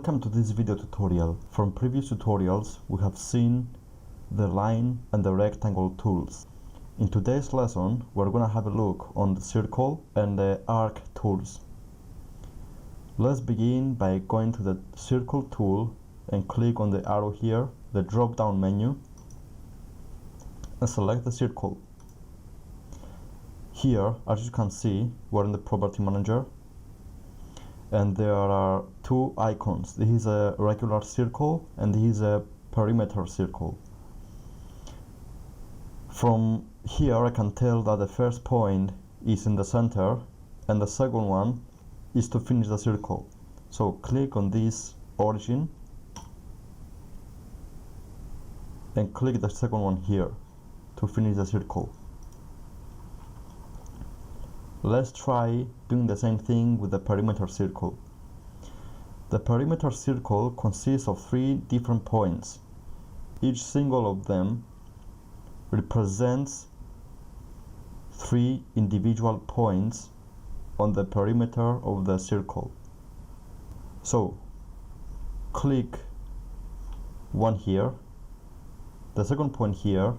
Welcome to this video tutorial. From previous tutorials we have seen the line and the rectangle tools. In today's lesson we're going to have a look on the circle and the arc tools. Let's begin by going to the circle tool and click on the arrow here, the drop down menu, and select the circle. Here, as you can see, we're in the property manager and there are two icons. This is a regular circle and this is a perimeter circle. From here I can tell that the first point is in the center and the second one is to finish the circle. So click on this origin and click the second one here to finish the circle. Let's try doing the same thing with the perimeter circle. The perimeter circle consists of three different points. Each single of them represents three individual points on the perimeter of the circle. So click one here, the second point here,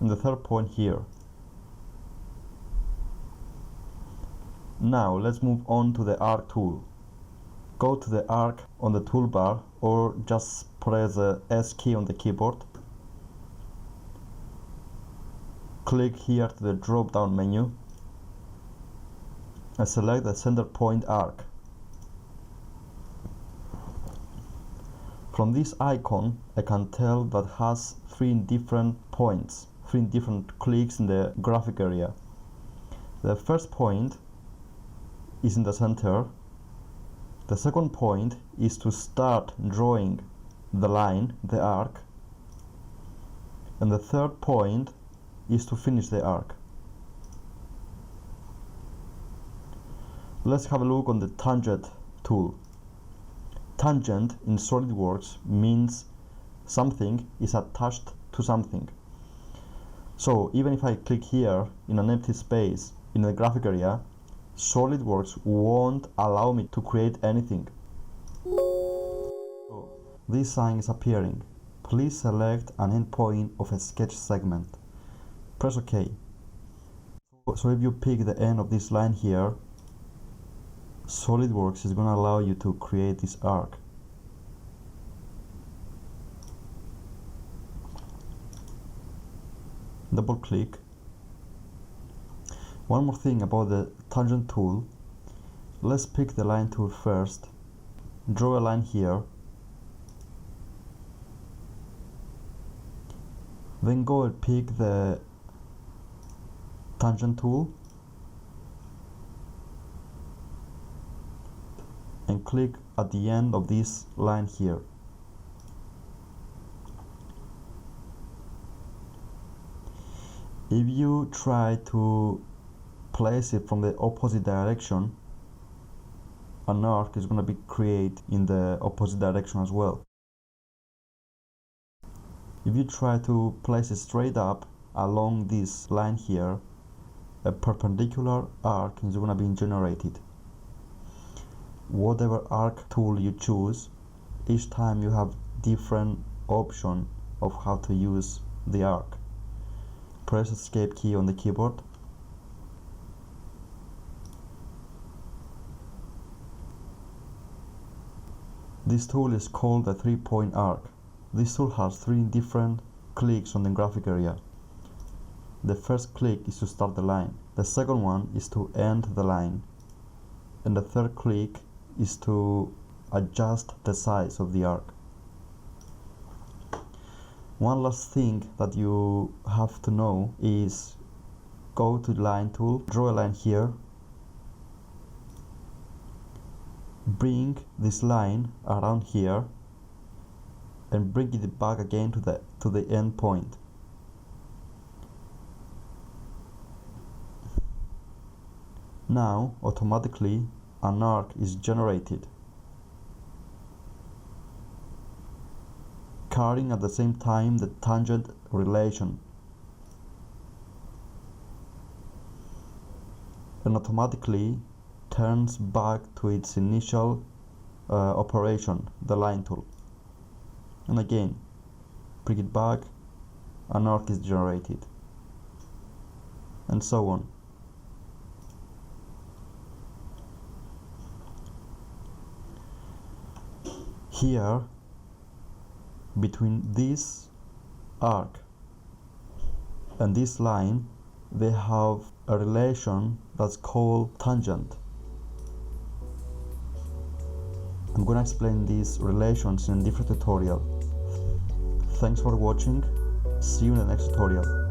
and the third point here. Now let's move on to the arc tool. Go to the arc on the toolbar or just press the S key on the keyboard. Click here to the drop down menu and select the center point arc. From this icon I can tell that has three different points, three different clicks in the graphic area. The first point is in the center. The second point is to start drawing the line, the arc, and the third point is to finish the arc. Let's have a look on the tangent tool. Tangent in SolidWorks means something is attached to something. So even if I click here in an empty space in the graphic area, SolidWorks won't allow me to create anything. So this sign is appearing. Please select an endpoint of a sketch segment. Press OK. So if you pick the end of this line here, SolidWorks is going to allow you to create this arc. Double click. One more thing about the tangent tool. Let's pick the line tool first. Draw a line here. Then go and pick the tangent tool and click at the end of this line here. If you try to place it from the opposite direction, an arc is going to be created in the opposite direction as well. If you try to place it straight up along this line here, a perpendicular arc is going to be generated. Whatever arc tool you choose, each time you have different option of how to use the arc. Press escape key on the keyboard. This tool is called the 3-point arc. This tool has three different clicks on the graphic area. The first click is to start the line. The second one is to end the line. And the third click is to adjust the size of the arc. One last thing that you have to know is go to the line tool, draw a line here, bring this line around here and bring it back again to the end point. Now automatically an arc is generated, carrying at the same time the tangent relation, and automatically turns back to its initial operation, the line tool. And again, bring it back, an arc is generated, and so on. Here, between this arc and this line, they have a relation that's called tangent. I'm gonna explain these relations in a different tutorial. Thanks for watching. See you in the next tutorial.